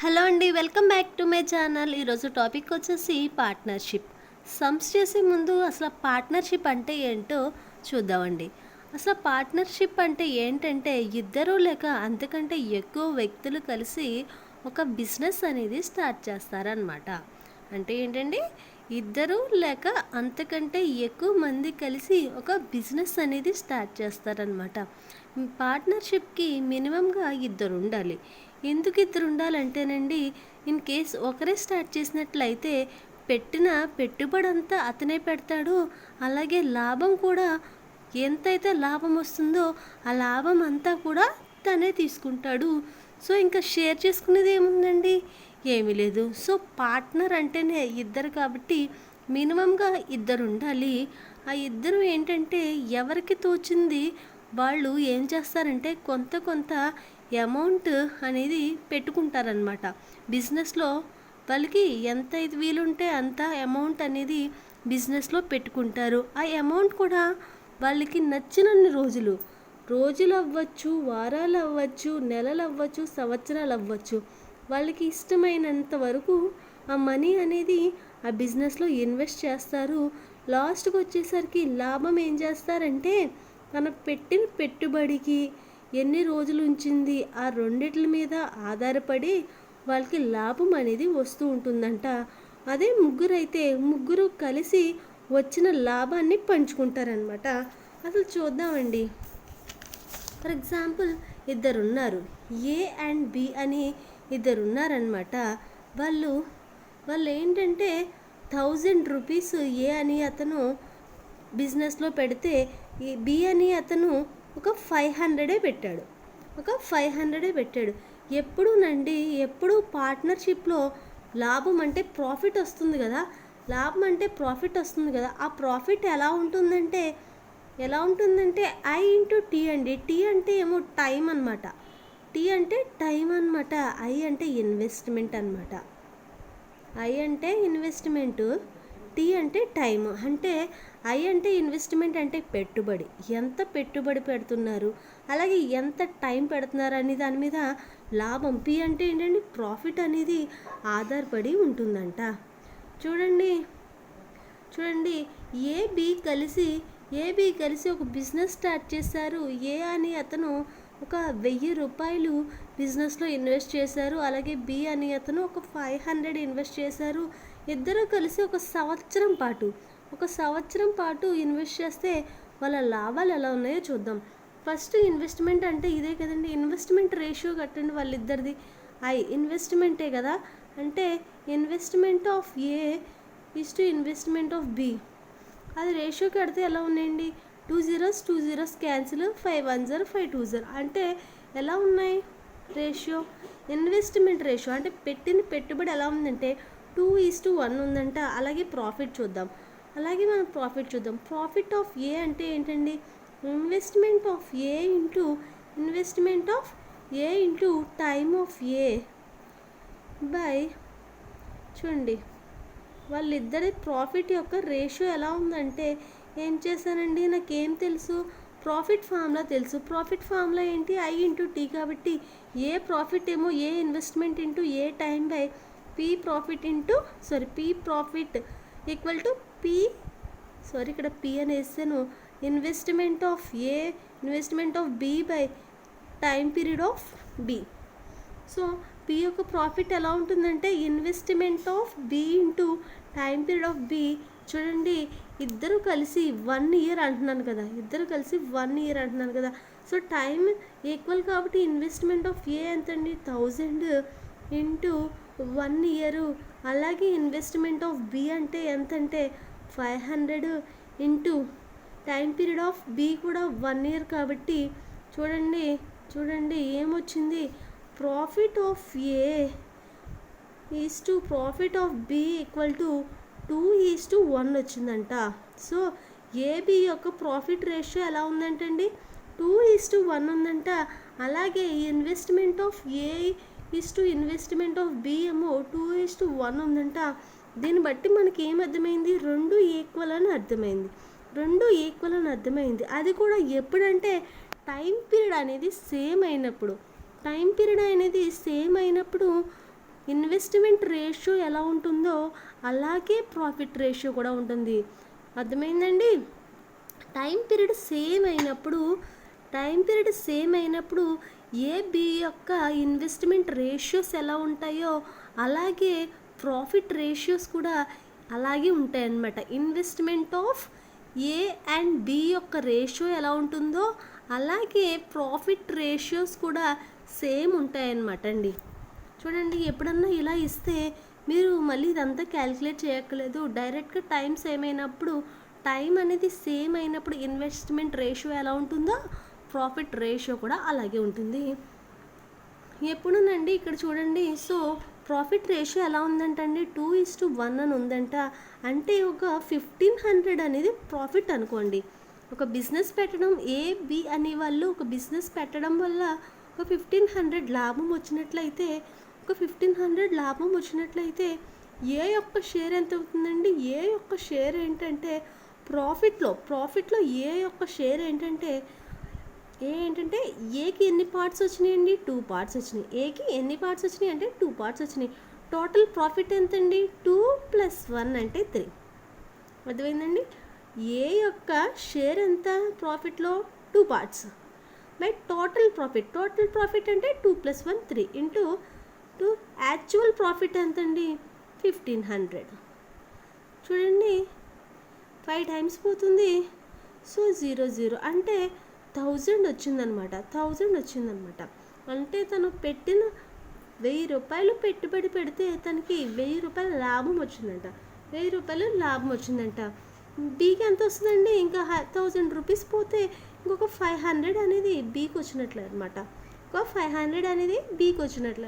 Hello అండి, welcome back to my channel. ఈరోజు topic వచ్చేసి పార్ట్నర్షిప్. సమ్స్ చేసే ముందు అసలు పార్ట్నర్షిప్ అంటే ఏంటో చూద్దామండి. అసలు పార్ట్నర్షిప్ అంటే ఏంటంటే ఇద్దరు లేక అంతకంటే ఎక్కువ వ్యక్తులు కలిసి ఒక బిజినెస్ అనేది స్టార్ట్ చేస్తారనమాట. అంటే ఏంటండి, ఇద్దరు లేక అంతకంటే ఎక్కువ మంది కలిసి ఒక బిజినెస్ అనేది స్టార్ట్ చేస్తారనమాట. పార్ట్నర్షిప్కి మినిమంగా ఇద్దరు ఉండాలి. ఎందుకు ఇద్దరు ఉండాలంటేనండి, ఇన్ కేస్ ఒకరే స్టార్ట్ చేసినట్లయితే పెట్టిన పెట్టుబడి అంతా అతనే పెడతాడు. అలాగే లాభం కూడా ఎంతైతే లాభం వస్తుందో ఆ లాభం అంతా కూడా తనే తీసుకుంటాడు. సో ఇంకా షేర్ చేసుకునేది ఏముందండి, ఏమీ లేదు. సో పార్ట్నర్ అంటేనే ఇద్దరు కాబట్టి మినిమంగా ఇద్దరు ఉండాలి. ఆ ఇద్దరు ఏంటంటే ఎవరికి తోచింది వాళ్ళు ఏం చేస్తారంటే కొంత కొంత అమౌంట్ అనేది పెట్టుకుంటారనమాట. బిజినెస్లో వాళ్ళకి ఎంత వీలుంటే అంత అమౌంట్ అనేది బిజినెస్లో పెట్టుకుంటారు. ఆ అమౌంట్ కూడా వాళ్ళకి నచ్చినన్ని రోజులు అవ్వచ్చు, వారాలు అవ్వచ్చు, నెలలు అవ్వచ్చు, సంవత్సరాలు అవ్వచ్చు, వాళ్ళకి ఇష్టమైనంత వరకు ఆ మనీ అనేది ఆ బిజినెస్లో ఇన్వెస్ట్ చేస్తారు. లాస్ట్కి వచ్చేసరికి లాభం ఏం చేస్తారంటే తన పెట్టిన పెట్టుబడికి ఎన్ని రోజులు ఉంచింది ఆ రెండిట్ల మీద ఆధారపడి వాళ్ళకి లాభం అనేది వస్తూ ఉంటుందంట. అదే ముగ్గురు కలిసి వచ్చిన లాభాన్ని పంచుకుంటారనమాట. అసలు చూద్దామండి. ఫర్ ఎగ్జాంపుల్ ఇద్దరున్నారు, ఏ అండ్ బి అని ఇద్దరున్నారనమాట. వాళ్ళు ఏంటంటే 1000 రూపీస్ ఏ అని అతను బిజినెస్లో పెడితే ఈ బి అని అతను ఒక 500 పెట్టాడు. ఎప్పుడు పార్ట్నర్షిప్లో లాభం అంటే ప్రాఫిట్ వస్తుంది కదా. ఆ ప్రాఫిట్ ఎలా ఉంటుందంటే ఐ ఇంటూ టీ అండి. టీ అంటే ఏమో టైం అనమాట. ఐ అంటే ఇన్వెస్ట్మెంట్ అనమాట. టీ అంటే టైం. అంటే ఐ అంటే ఇన్వెస్ట్మెంట్ అంటే పెట్టుబడి, ఎంత పెట్టుబడి పెడుతున్నారు, అలాగే ఎంత టైం పెడుతున్నారు అనే దాని మీద లాభం. పి అంటే ఏంటంటే ప్రాఫిట్ అనేది ఆధారపడి ఉంటుందంట. చూడండి ఏ బి కలిసి ఒక బిజినెస్ స్టార్ట్ చేశారు. ఏ అని అతను ఒక 1000 రూపాయలు బిజినెస్లో ఇన్వెస్ట్ చేశారు. అలాగే బి అని అతను ఒక 500 ఇన్వెస్ట్ చేశారు. ఇద్దరు కలిసి ఒక సంవత్సరం పాటు ఇన్వెస్ట్ చేస్తే వాళ్ళ లాభాలు ఎలా ఉన్నాయో చూద్దాం. ఫస్ట్ ఇన్వెస్ట్మెంట్ అంటే ఇదే కదండి. ఇన్వెస్ట్మెంట్ రేషియో కట్టండి వాళ్ళిద్దరిది. ఇన్వెస్ట్మెంటే కదా. అంటే investment of A is to investment of B. అది రేషియో కడితే ఎలా ఉన్నాయండి, 2 zeros క్యాన్సిల్, 5 1 0 5 2 0. అంటే ఎలా ఉన్నాయి రేషియో, ఇన్వెస్ట్మెంట్ రేషియో అంటే పెట్టిన పెట్టుబడి ఎలా ఉందంటే 2:1 ఉందంట. అలాగే మనం ప్రాఫిట్ చూద్దాం. ప్రాఫిట్ ఆఫ్ ఏ అంటే ఏంటండి, investment of A into time of A by. చూడండి వాళ్ళిద్దరి ప్రాఫిట్ యొక్క రేషియో ఎలా ఉందంటే ఏం చేశానండి, నాకేం తెలుసు, ప్రాఫిట్ ఫార్ములా ఏంటి, ఐ ఇంటూ టీ. కాబట్టి ఏ ప్రాఫిట్ ఏమో A investment into A time by P profit equal to P. ఇక్కడ పీ అని వేసాను. Investment of B by time period of B. So P యొక్క ప్రాఫిట్ ఎలా ఉంటుందంటే investment of B into time period of B. చూడండి ఇద్దరు కలిసి 1 year అంటున్నాను కదా. సో టైం ఈక్వల్ కాబట్టి ఇన్వెస్ట్మెంట్ ఆఫ్ ఏ ఎంతండి, 1000 ఇంటూ 1 year. అలాగే ఇన్వెస్ట్మెంట్ ఆఫ్ బి అంటే ఎంతంటే 500 into time period of B కూడా 1 year కాబట్టి చూడండి ఏమొచ్చింది, profit of A is to profit of B equal to 2:1 వచ్చిందంట. సో ఏబి యొక్క ప్రాఫిట్ రేషియో ఎలా ఉందంటే అండి 2:1 ఉందంట. అలాగే investment of A is to investment of B ఏమో 2:1 ఉందంట. దీన్ని బట్టి మనకి ఏం అర్థమైంది, రెండు ఈక్వల్ అని అర్థమైంది. అది కూడా ఎప్పుడంటే టైం పీరియడ్ అనేది సేమ్ అయినప్పుడు ఇన్వెస్ట్మెంట్ రేషియో ఎలా ఉంటుందో అలాగే ప్రాఫిట్ రేషియో కూడా ఉంటుంది. అర్థమైందండి? టైం పీరియడ్ సేమ్ అయినప్పుడు ఏ బి యొక్క ఇన్వెస్ట్మెంట్ రేషియోస్ ఎలా ఉంటాయో అలాగే ప్రాఫిట్ రేషియోస్ కూడా అలాగే ఉంటాయి అన్నమాట. Investment of A and B యొక్క రేషియో ఎలా ఉంటుందో అలాగే ప్రాఫిట్ రేషియోస్ కూడా సేమ్ ఉంటాయన్నమాట అండి. చూడండి, ఎప్పుడన్నా ఇలా ఇస్తే మీరు మళ్ళీ ఇదంతా క్యాలిక్యులేట్ చేయక్కర్లేదు. డైరెక్ట్గా టైం అనేది సేమ్ అయినప్పుడు ఇన్వెస్ట్మెంట్ రేషియో ఎలా ఉంటుందో ప్రాఫిట్ రేషియో కూడా అలాగే ఉంటుంది. ఎప్పుడునండి ఇక్కడ చూడండి, సో ప్రాఫిట్ రేషియో ఎలా ఉందంటండి 2:1 అని ఉందంట. అంటే ఒక 1500 అనేది ప్రాఫిట్ అనుకోండి. ఒక బిజినెస్ పెట్టడం ఏ బి అనే వాళ్ళు ఒక బిజినెస్ పెట్టడం వల్ల ఒక 1500 లాభం వచ్చినట్లయితే ఏ యొక్క షేర్ ఎంత అవుతుందండి? ఏ యొక్క షేర్ ఏంటంటే ప్రాఫిట్లో ఏ యొక్క షేర్ ఏంటంటే ఏకి ఎన్ని పార్ట్స్ వచ్చినాయండి? 2 పార్ట్స్ వచ్చినాయి. ఏకి ఎన్ని పార్ట్స్ వచ్చినాయి అంటే 2 పార్ట్స్ వచ్చినాయి. టోటల్ ప్రాఫిట్ ఎంతండి? 2 + 1 అంటే 3. అర్థమైందండి? ఏ యొక్క షేర్ ఎంత ప్రాఫిట్లో? 2 పార్ట్స్ బై టోటల్ ప్రాఫిట్ అంటే 2 + 1 3 ఇంటూ యాక్చువల్ ప్రాఫిట్ ఎంతండి? 1500. చూడండి 5 టైమ్స్ పోతుంది. సో 0 అంటే 1000 వచ్చిందనమాట. అంటే తను పెట్టిన 1000 రూపాయలు పెట్టుబడి పెడితే తనకి 1000 రూపాయల లాభం వచ్చిందంట. బీకి ఎంత వస్తుందండి? ఇంకా 1000 రూపీస్ పోతే ఇంకొక 500 అనేది బీకి వచ్చినట్లు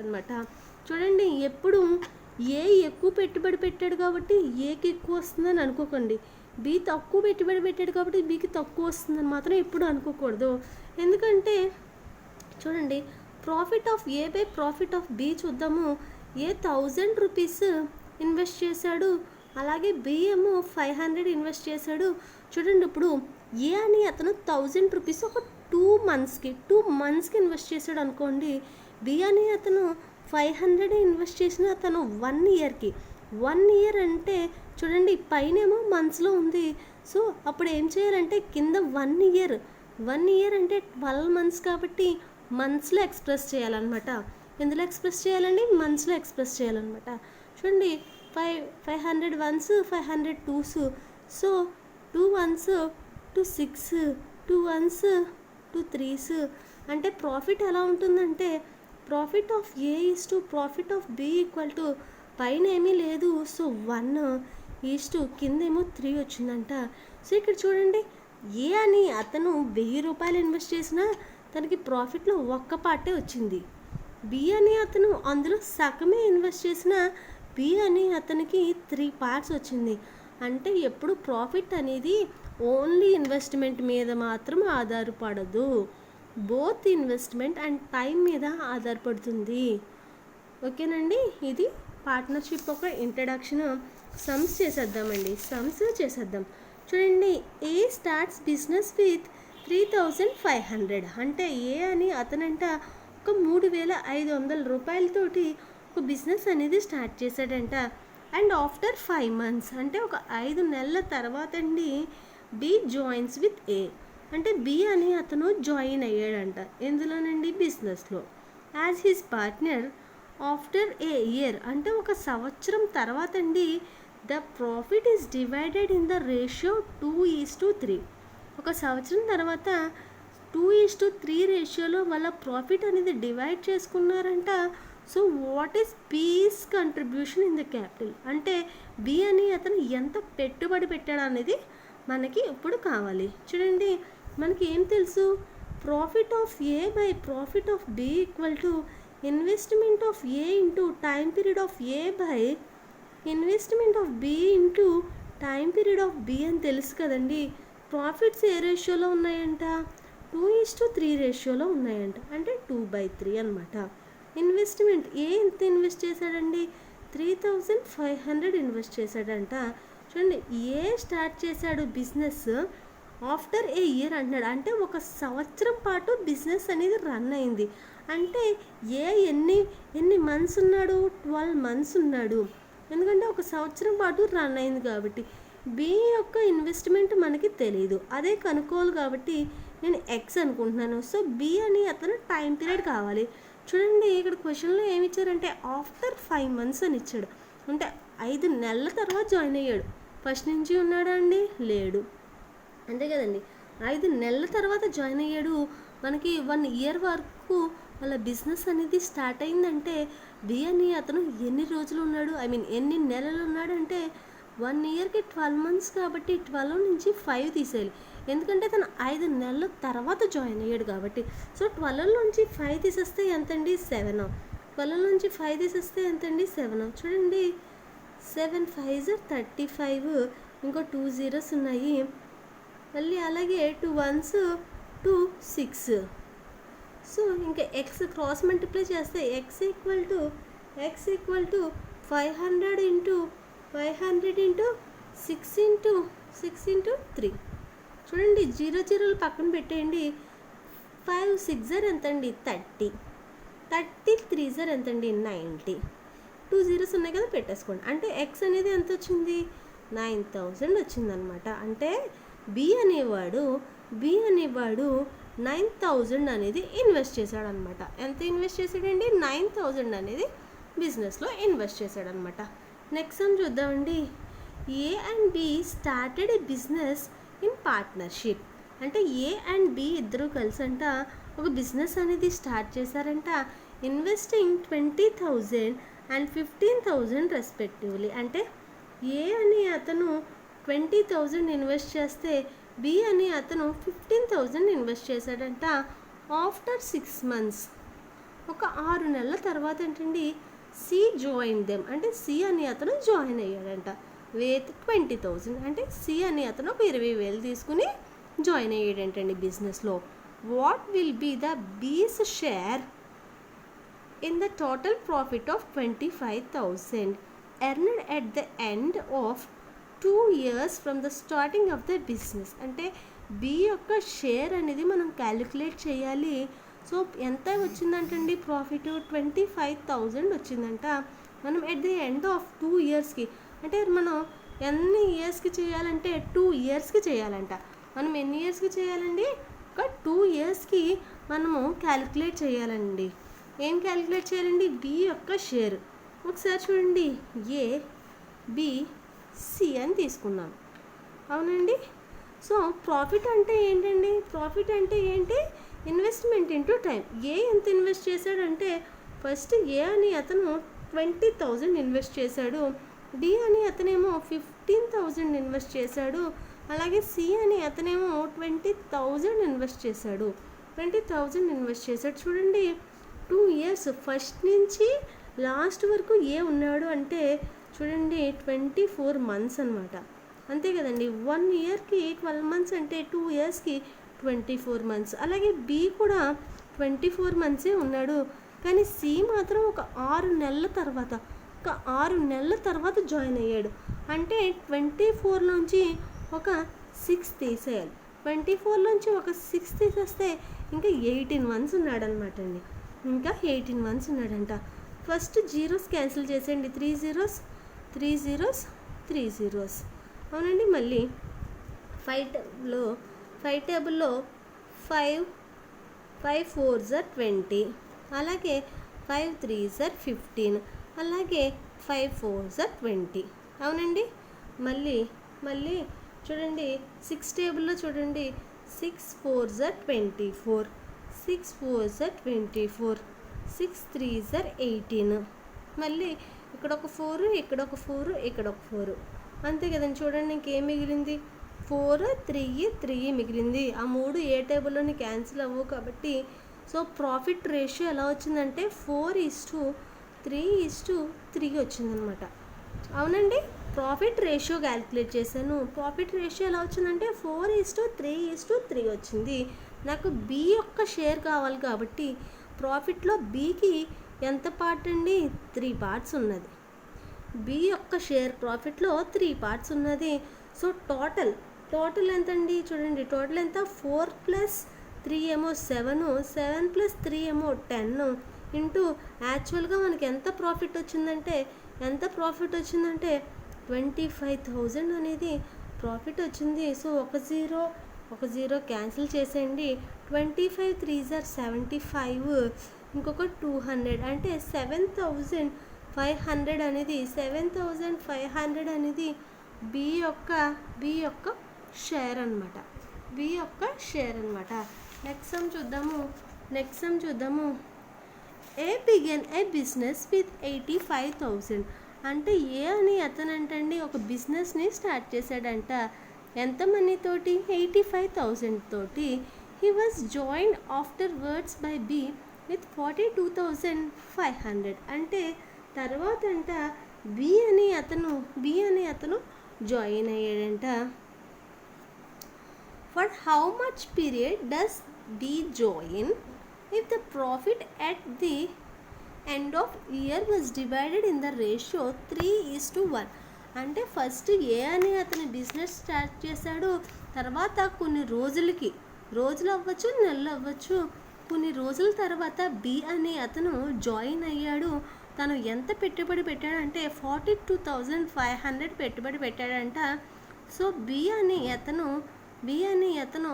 అనమాట. చూడండి, ఎప్పుడు ఏ ఎక్కువ పెట్టుబడి పెట్టాడు కాబట్టి ఏకి ఎక్కువ వస్తుందని అనుకోకండి. బి తక్కువ పెట్టుబడి పెట్టాడు కాబట్టి బీకి తక్కువ వస్తుందని మాత్రం ఎప్పుడు అనుకోకూడదు. ఎందుకంటే చూడండి, profit of A by profit of B చూద్దాము. ఏ 1000 రూపీస్ ఇన్వెస్ట్ చేశాడు, అలాగే బి ఏమో 500 ఇన్వెస్ట్ చేశాడు. చూడండి, ఇప్పుడు ఏ అని అతను 1000 రూపీస్ ఒక 2 మంత్స్కి ఇన్వెస్ట్ చేశాడు అనుకోండి. బి అని అతను 500 ఇన్వెస్ట్ చేసిన అతను 1 ఇయర్కి. 1 ఇయర్ అంటే చూడండి పైనేమో మంత్స్లో ఉంది. సో అప్పుడు ఏం చేయాలంటే కింద 1 ఇయర్ అంటే 12 మంత్స్ కాబట్టి మంత్స్లో ఎక్స్ప్రెస్ చేయాలన్నమాట. ఎందులో ఎక్స్ప్రెస్ చేయాలండి? మంత్స్లో ఎక్స్ప్రెస్ చేయాలన్నమాట. చూడండి 500 once, 500 twos. So 2 1s 2 6, 2 1s 2 3s. అంటే ప్రాఫిట్ ఎలా ఉంటుందంటే profit of A is to profit of B equal to పైన ఏమీ లేదు. సో 1 ఈజ్ టు కిందేమో 3 వచ్చిందంట. సో ఇక్కడ చూడండి, ఏ అని అతను 1000 రూపాయలు ఇన్వెస్ట్ చేసినా తనకి ప్రాఫిట్లో ఒక్క పార్టే వచ్చింది. బి అని అతను అందులో సగమే ఇన్వెస్ట్ చేసిన బి అని అతనికి 3 పార్ట్స్ వచ్చింది. అంటే ఎప్పుడు ప్రాఫిట్ అనేది ఓన్లీ ఇన్వెస్ట్మెంట్ మీద మాత్రం ఆధారపడదు, బోత్ ఇన్వెస్ట్మెంట్ అండ్ టైం మీద ఆధారపడుతుంది. ఓకేనండి, ఇది పార్ట్నర్షిప్ ఒక ఇంట్రడక్షన్. సమ్స్ చేసేద్దాం. చూడండి, ఏ స్టార్ట్స్ బిజినెస్ విత్ 3500. అంటే ఏ అని అతనంట ఒక 3500 రూపాయలతోటి ఒక బిజినెస్ అనేది స్టార్ట్ చేశాడంట. అండ్ ఆఫ్టర్ 5 months అంటే ఒక 5 నెలల తర్వాత అండి బి జాయిన్స్ విత్ ఏ. అంటే బి అని అతను జాయిన్ అయ్యాడంట. ఎందులోనండి? బిజినెస్లో. యాజ్ హిస్ పార్ట్నర్ ఆఫ్టర్ ఏ ఇయర్ అంటే ఒక సంవత్సరం తర్వాత అండి the profit is divided in the ratio 2:3. ఒక సంవత్సరం తర్వాత 2:3 రేషియోలో వాళ్ళ ప్రాఫిట్ అనేది డివైడ్ చేసుకున్నారంట. సో వాట్ ఈస్ బీస్ కంట్రిబ్యూషన్ ఇన్ ద క్యాపిటల్? అంటే బి అని అతను ఎంత పెట్టుబడి పెట్టాడు అనేది మనకి ఇప్పుడు కావాలి. చూడండి, మనకి ఏం తెలుసు? Profit of A by profit of B equal to investment of A into time period of A by investment of B into time period of B అని తెలుసు కదండి. ప్రాఫిట్స్ ఏ రేషియోలో ఉన్నాయంట? 2:3 రేషియోలో ఉన్నాయంట. అంటే 2/3 అనమాట. ఇన్వెస్ట్మెంట్ ఏ ఎంత ఇన్వెస్ట్ చేశాడండి? 3500 ఇన్వెస్ట్ చేశాడంట. చూడండి, ఏ స్టార్ట్ చేశాడు బిజినెస్ ఆఫ్టర్ ఏ ఇయర్ అంటున్నాడు. అంటే ఒక సంవత్సరం పాటు బిజినెస్ అనేది రన్ అయింది. అంటే ఏ ఎన్ని ఎన్ని మంత్స్ ఉన్నాడు, 12 మంత్స్ ఉన్నాడు. ఎందుకంటే ఒక సంవత్సరం పాటు రన్ అయింది కాబట్టి. బి యొక్క ఇన్వెస్ట్మెంట్ మనకి తెలియదు, అదే కనుక్కోవాలి కాబట్టి నేను ఎక్స్ అనుకుంటున్నాను. సో బి అని అతను టైం పీరియడ్ కావాలి. చూడండి ఇక్కడ క్వశ్చన్లో ఏమి ఇచ్చారంటే ఆఫ్టర్ 5 మంత్స్ అని ఇచ్చాడు. అంటే 5 నెలల తర్వాత జాయిన్ అయ్యాడు. ఫస్ట్ నుంచి ఉన్నాడా అండి? లేడు. అంతే కదండి, 5 నెలల తర్వాత జాయిన్ అయ్యాడు. మనకి 1 ఇయర్ వరకు వాళ్ళ బిజినెస్ అనేది స్టార్ట్ అయిందంటే బి అని అతను ఎన్ని రోజులు ఉన్నాడు, ఎన్ని నెలలు ఉన్నాడంటే 1 ఇయర్కి 12 మంత్స్ కాబట్టి 12 నుంచి 5 తీసేయాలి. ఎందుకంటే తను 5 నెలల తర్వాత జాయిన్ అయ్యాడు కాబట్టి. సో 12 నుంచి 5 తీసేస్తే ఎంతండి? 7. 12 నుంచి 5 తీసేస్తే ఎంతండి? 7. చూడండి 7 5 35, ఇంకో 2 zeros ఉన్నాయి, మళ్ళీ అలాగే 2 1s 2 6. సో ఇంకా ఎక్స్ క్రాస్ మల్టిప్లై చేస్తే X equal to 500 into 500 into 6 into 3. చూడండి 0 0లు పక్కన పెట్టేయండి. 5 6 ఎంతండి? 30. 3 ఎంతండి? 90. 2 zeros ఉన్నాయి కదా, పెట్టేసుకోండి. అంటే ఎక్స్ అనేది ఎంత వచ్చింది? 9000 వచ్చిందనమాట. అంటే బి అనేవాడు 9000 అనేది ఇన్వెస్ట్ చేశాడనమాట. ఎంత ఇన్వెస్ట్ చేశాడండి? 9000 అనేది బిజినెస్లో ఇన్వెస్ట్ చేశాడనమాట. నెక్స్ట్ సమ్ చూద్దామండి. A and B started a business in partnership. అంటే ఏ అండ్ బి ఇద్దరు కలిసి అంట ఒక బిజినెస్ అనేది స్టార్ట్ చేశారంట, ఇన్వెస్టింగ్ 20,000 and 15,000 రెస్పెక్టివ్లీ. అంటే ఏ అని అతను 20,000 ఇన్వెస్ట్ చేస్తే బి అని అతను 15,000 ఇన్వెస్ట్ చేశాడంట. ఆఫ్టర్ 6 months, ఒక 6 నెలల తర్వాత ఏంటండి, సి జాయిన్ దెమ్. అంటే సి అని అతను జాయిన్ అయ్యాడంట విత్ 20,000. అంటే సి అని అతను ఒక 20,000 తీసుకుని జాయిన్ అయ్యాడంటండి బిజినెస్లో. వాట్ విల్ బీ ద బీస్ share in the total profit of 25,000 earned at the end of 2 years from the starting of the business. అంటే బి యొక్క షేర్ అనేది మనం క్యాలిక్యులేట్ చేయాలి. సో ఎంత వచ్చిందంటండి ప్రాఫిట్? 25,000 వచ్చిందంట. మనం ఎట్ ది ఎండ్ ఆఫ్ 2 yearsకి, అంటే మనం ఎన్ని ఇయర్స్కి చేయాలంటే 2 yearsకి చేయాలంట. మనం ఎన్ని ఇయర్స్కి చేయాలండి? ఒక 2 yearsకి మనము క్యాలిక్యులేట్ చేయాలండి. ఏం క్యాలిక్యులేట్ చేయాలండి? బి యొక్క షేర్. ఒకసారి చూడండి, ఏ బి సి అని తీసుకున్నాం, అవునండి. సో ప్రాఫిట్ అంటే ఏంటండి? ప్రాఫిట్ అంటే ఏంటి? Investment into time. ఏ ఎంత ఇన్వెస్ట్ చేశాడంటే ఫస్ట్ ఏ అని అతను 20,000 ఇన్వెస్ట్ చేశాడు, డి అని అతనేమో 15,000 ఇన్వెస్ట్ చేశాడు, అలాగే సి అని అతనేమో 20,000 ఇన్వెస్ట్ చేశాడు. 20,000 ఇన్వెస్ట్ చేశాడు. చూడండి 2 years ఫస్ట్ నుంచి లాస్ట్ వరకు ఏ ఉన్నాడు అంటే చూడండి 24 months అనమాట. అంతే కదండి, 1 yearకి 12 months అంటే 2 yearsకి 24 months. అలాగే బి కూడా 24 monthsే ఉన్నాడు, కానీ సి మాత్రం ఒక 6 నెలల తర్వాత జాయిన్ అయ్యాడు. అంటే 24 నుంచి ఒక 6 తీసేయాలి. 24 నుంచి ఒక 6 తీసేస్తే ఇంకా 18 months ఉన్నాడనమాట అండి. ఇంకా 18 months ఉన్నాడంట. ఫస్ట్ జీరోస్ క్యాన్సిల్ చేసేయండి. 3 zeros 3 zeros 3 zeros, అవునండి. మళ్ళీ 5 టేబుల్లో 5 4s are 20, అలాగే 5 3s are 15, అలాగే 5 4s are 20, అవునండి. మళ్ళీ చూడండి 6 టేబుల్లో చూడండి 6 4s are 24, 6 4s are 24, 6 3s are 18. మళ్ళీ ఇక్కడ ఒక 4, ఇక్కడ ఒక 4, ఇక్కడ ఒక 4, అంతే కదండి. చూడండి ఇంకేం మిగిలింది? 4 3 మిగిలింది. ఆ 3 ఏ టేబుల్లోని క్యాన్సిల్ అవ్వవు కాబట్టి సో ప్రాఫిట్ రేషియో ఎలా వచ్చిందంటే 4:3:3 వచ్చిందనమాట. అవునండి, ప్రాఫిట్ రేషియో క్యాలిక్యులేట్ చేశాను. ప్రాఫిట్ రేషియో ఎలా వచ్చిందంటే 4:3:3 వచ్చింది. నాకు బి యొక్క షేర్ కావాలి కాబట్టి ప్రాఫిట్లో బీకి ఎంత పార్ట్ అండి? 3 parts ఉన్నది. బి యొక్క షేర్ ప్రాఫిట్లో 3 parts ఉన్నది. సో టోటల్ ఎంతండి? చూడండి టోటల్ ఎంత? 4 + 3 ఏమో 7, 7 + 3 ఏమో 10 ఇంటూ యాక్చువల్గా మనకి ఎంత ప్రాఫిట్ వచ్చిందంటే 25,000 అనేది ప్రాఫిట్ వచ్చింది. సో ఒక జీరో క్యాన్సిల్ చేసేయండి. 25 3s are 75, ఇంకొక 200 అంటే 7,500 అనేది బి యొక్క షేర్ అనమాట. నెక్స్ట్ సమ్ చూద్దాము. ఏ బిగన్ ఏ బిజినెస్ విత్ 85,000 అంటే ఏ అని అతనంటండి ఒక బిజినెస్ని స్టార్ట్ చేశాడంట. ఎంత మనీ తోటి? 85,000 తోటి. He was joined afterwards by B with 42,500 అంటే తర్వాత అంట బి అని అతను జాయిన్ అయ్యాడంట. For how much period does B join if the profit at the end of year was divided in the ratio 3:1 అంటే first ఏ అని అతని business start చేశాడు. తర్వాత కొన్ని రోజులు అవ్వచ్చు, నెలలు అవ్వచ్చు, కొన్ని రోజుల తర్వాత బి అని అతను జాయిన్ అయ్యాడు. తను ఎంత పెట్టుబడి పెట్టాడంటే 42,500 పెట్టుబడి పెట్టాడంట. సో బి అని అతను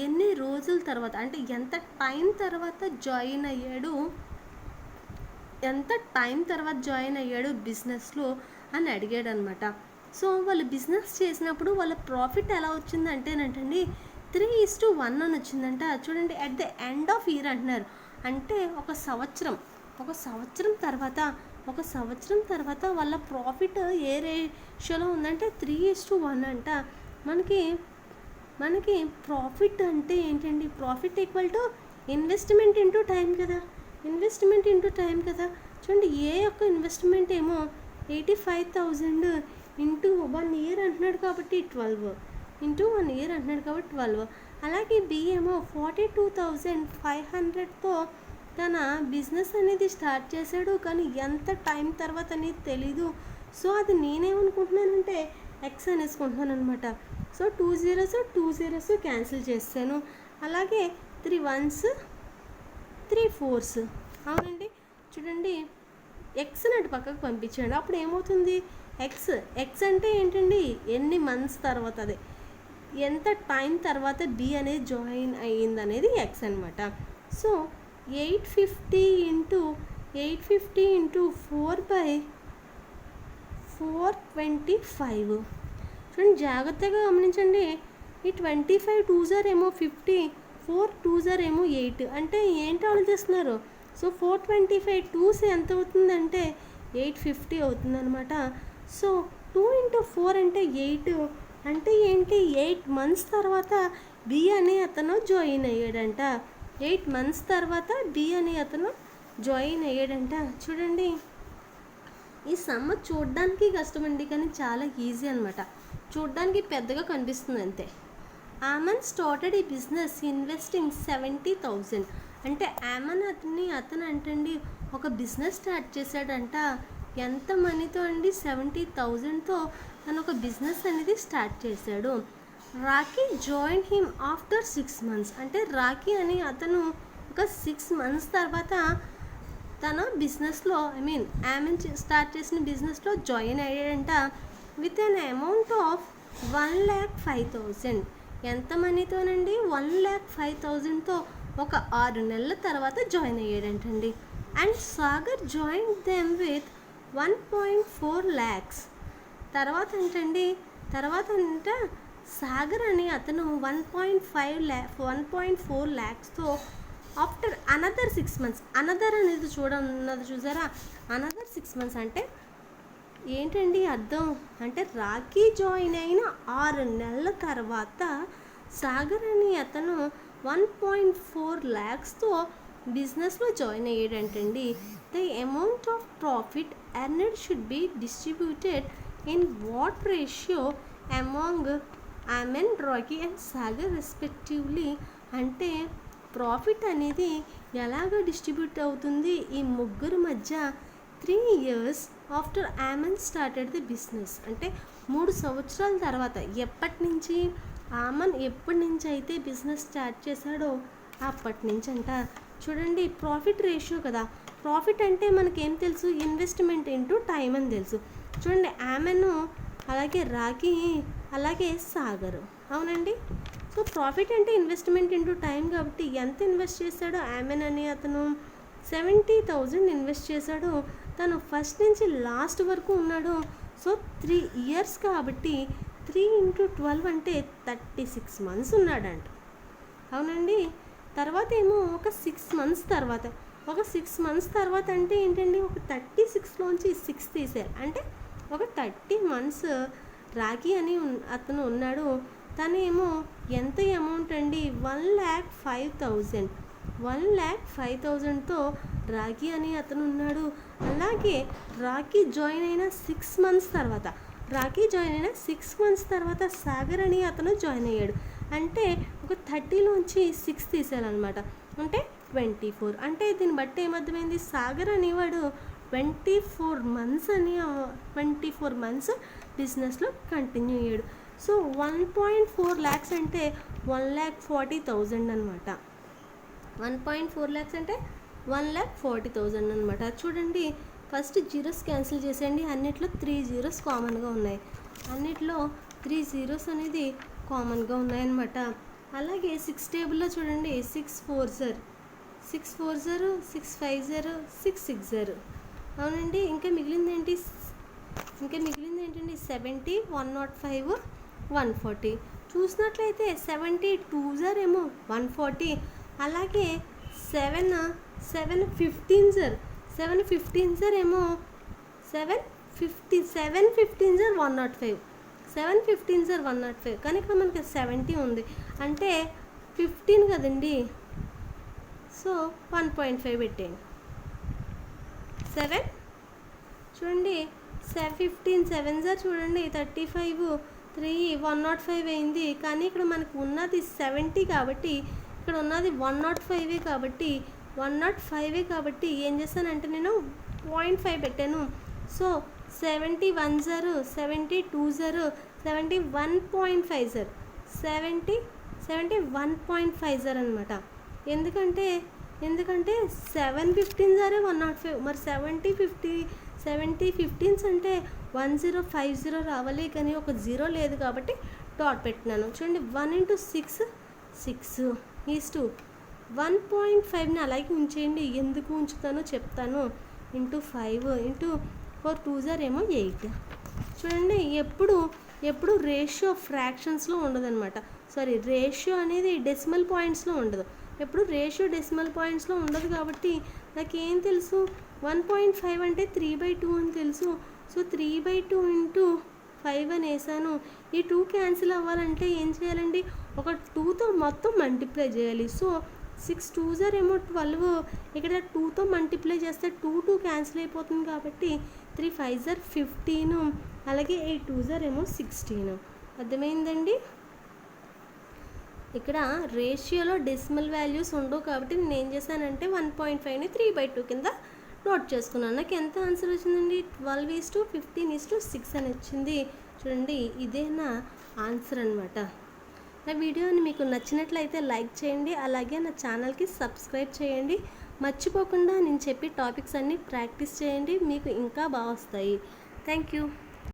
ఎన్ని రోజుల తర్వాత అంటే ఎంత టైం తర్వాత జాయిన్ అయ్యాడు బిజినెస్లో అని అడిగాడు అనమాట. సో వాళ్ళు బిజినెస్ చేసినప్పుడు వాళ్ళ ప్రాఫిట్ ఎలా వచ్చిందంటేనంటండి 3:1 అని వచ్చిందంట. చూడండి, at the end of year అంటున్నారు. అంటే ఒక సంవత్సరం తర్వాత వాళ్ళ ప్రాఫిట్ ఏ రేషియోలో ఉందంటే 3:1 అంట. మనకి ప్రాఫిట్ అంటే ఏంటండి? Profit equal to investment into time కదా. చూడండి, ఏ యొక్క ఇన్వెస్ట్మెంట్ ఏమో 85,000 ఇంటూ 1 ఇయర్ అంటున్నాడు కాబట్టి 12. అలాగే బి ఏమో 42,500తో తన బిజినెస్ అనేది స్టార్ట్ చేశాడు. కానీ ఎంత టైం తర్వాత అనేది తెలీదు. సో అది నేనేమనుకుంటున్నానంటే ఎక్స్ అనేసుకుంటున్నాను అనమాట. సో 2 zeros క్యాన్సిల్ చేస్తాను. అలాగే 3 1s 3 4s. అవునండి, చూడండి, ఎక్స్ అటు పక్కకు పంపించండి. అప్పుడు ఏమవుతుంది? ఎక్స్ అంటే ఏంటండి? ఎన్ని మంత్స్ తర్వాత, అదే ఎంత టైం తర్వాత బి అనేది జాయిన్ అయ్యింది అనేది ఎక్స్ అనమాట. So 850 into 4/425. చూడండి, జాగ్రత్తగా గమనించండి. ఈ 25 2s ఏమో 50, 4 2s ఏమో 8 అంటే ఏంటి ఆలోచిస్తున్నారు? సో 425 2s ఎంత అవుతుందంటే 850 అవుతుంది అనమాట. సో 2 × 4 అంటే 8 అంటే ఏంటి? 8 months తర్వాత బి అని అతను జాయిన్ అయ్యాడంట. 8 months తర్వాత బి అని అతను జాయిన్ అయ్యాడంట. చూడండి, ఈ సమ్మ చూడడానికి కష్టమండి, కానీ చాలా ఈజీ అనమాట. చూడడానికి పెద్దగా కనిపిస్తుంది అంతే. ఆమన్ స్టార్టెడ్ ఈ బిజినెస్ ఇన్వెస్టింగ్ 70,000 అంటే ఆమన్ అతను అంటండి ఒక బిజినెస్ స్టార్ట్ చేశాడంట. ఎంత మనీతో అండి? 70,000తో తను ఒక బిజినెస్ అనేది స్టార్ట్ చేశాడు. Rocky join him after 6 months అంటే రాకీ అని అతను ఒక 6 months తర్వాత తన బిజినెస్లో ఆమెన్ స్టార్ట్ చేసిన బిజినెస్లో జాయిన్ అయ్యాడంట. విత్ అన్ అమౌంట్ ఆఫ్ 1,05,000 ఎంత మనీతోనండి? 1,05,000తో ఒక 6 నెలల తర్వాత జాయిన్ అయ్యాడంటండి. And Sagar join them with 1.4 lakhs. తర్వాత అంట సాగర్ అని అతను 1.4 lakhsతో ఆఫ్టర్ అనదర్ 6 months, అనదర్ అనేది చూసారా? అనదర్ 6 months అంటే ఏంటండి అర్థం? అంటే రాకీ జాయిన్ అయిన 6 నెలల తర్వాత సాగర్ అని అతను 1.4 lakhsతో బిజినెస్లో జాయిన్ అయ్యాడంటండి. The amount of profit earned should be distributed in what ratio among Aman, Rocky and Sagar respectively అంటే ప్రాఫిట్ అనేది ఎలాగ డిస్ట్రిబ్యూట్ అవుతుంది ఈ ముగ్గురు మధ్య 3 years after Aman started the business అంటే 3 సంవత్సరాల తర్వాత. ఎప్పటి నుంచి? ఆమన్ ఎప్పటి నుంచి అయితే బిజినెస్ స్టార్ట్ చేశాడో అప్పటి నుంచి అంట. చూడండి, ప్రాఫిట్ రేషియో కదా. ప్రాఫిట్ అంటే మనకేం తెలుసు? ఇన్వెస్ట్మెంట్ ఇంటూ టైం అని తెలుసు. చూడండి, ఆమెన్, అలాగే రాఖీ, అలాగే సాగర్, అవునండి. సో ప్రాఫిట్ అంటే ఇన్వెస్ట్మెంట్ ఇంటూ టైం కాబట్టి ఎంత ఇన్వెస్ట్ చేశాడో ఆమెన్ అని అతను 70,000 ఇన్వెస్ట్ చేశాడు. తను ఫస్ట్ నుంచి లాస్ట్ వరకు ఉన్నాడు. సో 3 ఇయర్స్ కాబట్టి 3 × 12 అంటే 36 మంత్స్ ఉన్నాడంట, అవునండి. తర్వాత ఏమో ఒక 6 మంత్స్ తర్వాత, ఒక 6 మంత్స్ తర్వాత అంటే ఏంటండి, ఒక 36లోంచి 6 తీసేయాలి అంటే ఒక 30 మంత్స్ రాఖీ అని అతను ఉన్నాడు. తను ఏమో ఎంత అమౌంట్ అండి, 1,05,000, 1,05,000తో రాఖీ అని అతను ఉన్నాడు. అలాగే రాఖీ జాయిన్ అయిన 6 మంత్స్ తర్వాత, రాఖీ జాయిన్ అయిన 6 మంత్స్ తర్వాత సాగర్ అని అతను జాయిన్ అయ్యాడు. అంటే ఒక 30లోంచి 6 తీసేయాలన్నమాట, అంటే 24. అంటే దీన్ని బట్టి ఏమర్థమైంది, సాగర్ అనేవాడు 24 మంత్స్ బిజినెస్లో కంటిన్యూ అయ్యాడు. సో 1.4 lakhs అంటే 1,40,000 అనమాట. 1.4 lakhs అంటే 1,40,000 అనమాట. చూడండి, ఫస్ట్ జీరోస్ క్యాన్సిల్ చేసేయండి. అన్నిట్లో 3 zeros కామన్గా ఉన్నాయి, అన్నిట్లో 3 zeros అనేది కామన్గా ఉన్నాయన్నమాట. అలాగే 6 టేబుల్లో చూడండి, 6 4s, 6 4s, 6 5s, 6 6s, అవునండి. ఇంకా మిగిలింది ఏంటండి, 70, 105, 140. చూసినట్లయితే 72s ఏమో 140, అలాగే 7 15s ఏమో 715s 105, 715s 105. కానీ ఇక్కడ మనకి 70 ఉంది అంటే 15 కదండి. సో 1.5 పెట్టేయండి. 7 చూడండి, 15 7s చూడండి 35, 3 105 అయింది. కానీ ఇక్కడ మనకు ఉన్నది 70 కాబట్టి, ఇక్కడ ఉన్నది 105 కాబట్టి ఏం చేస్తానంటే నేను 0.5 పెట్టాను. So 71s 72s 71.5s 71.5s అనమాట. ఎందుకంటే 715s 105, మరి 70 15s అంటే 1050 రావాలి, కానీ ఒక 0 లేదు కాబట్టి డాట్ పెట్టినాను. చూడండి, 1 × 6 6 ఈస్టు 1.5ని అలాగే ఉంచేయండి. ఎందుకు ఉంచుతానో చెప్తాను. ఇంటూ 5 ఇంటూ 4 2s ఏమో 8. చూడండి, ఎప్పుడు రేషియో ఫ్రాక్షన్స్లో ఉండదన్నమాట. సారీ, రేషియో అనేది డెసిమల్ పాయింట్స్లో ఉండదు. ఎప్పుడు రేషియో డెసిమల్ పాయింట్స్లో ఉండదు కాబట్టి నాకేం తెలుసు, 1.5 అంటే 3/2 అని తెలుసు. సో 3/2 ఇంటూ 5 అని వేసాను. ఈ 2 క్యాన్సిల్ అవ్వాలంటే ఏం చేయాలండి, ఒక 2తో మొత్తం మల్టిప్లై చేయాలి. సో 6 2s ఏమో 12, ఇక్కడ 2తో మల్టిప్లై చేస్తే 2 క్యాన్సిల్ అయిపోతుంది కాబట్టి 3 5s 15, అలాగే 8 2s ఏమో 16. అర్థమైందండి. ఇక్కడ రేషియోలో డెసిమల్ వాల్యూస్ ఉండవు కాబట్టి నేను ఏం చేశానంటే 1.5ని 3/2 కింద నోట్ చేసుకున్నాను. నాకు ఎంత ఆన్సర్ వచ్చిందండి, 12:15:6 అని వచ్చింది. చూడండి, ఇదే నా ఆన్సర్ అనమాట. నా వీడియోని మీకు నచ్చినట్లయితే లైక్ చేయండి, అలాగే నా ఛానల్కి సబ్స్క్రైబ్ చేయండి. మర్చిపోకుండా నేను చెప్పే టాపిక్స్ అన్నీ ప్రాక్టీస్ చేయండి, మీకు ఇంకా బాగా వస్తాయి. Thank you.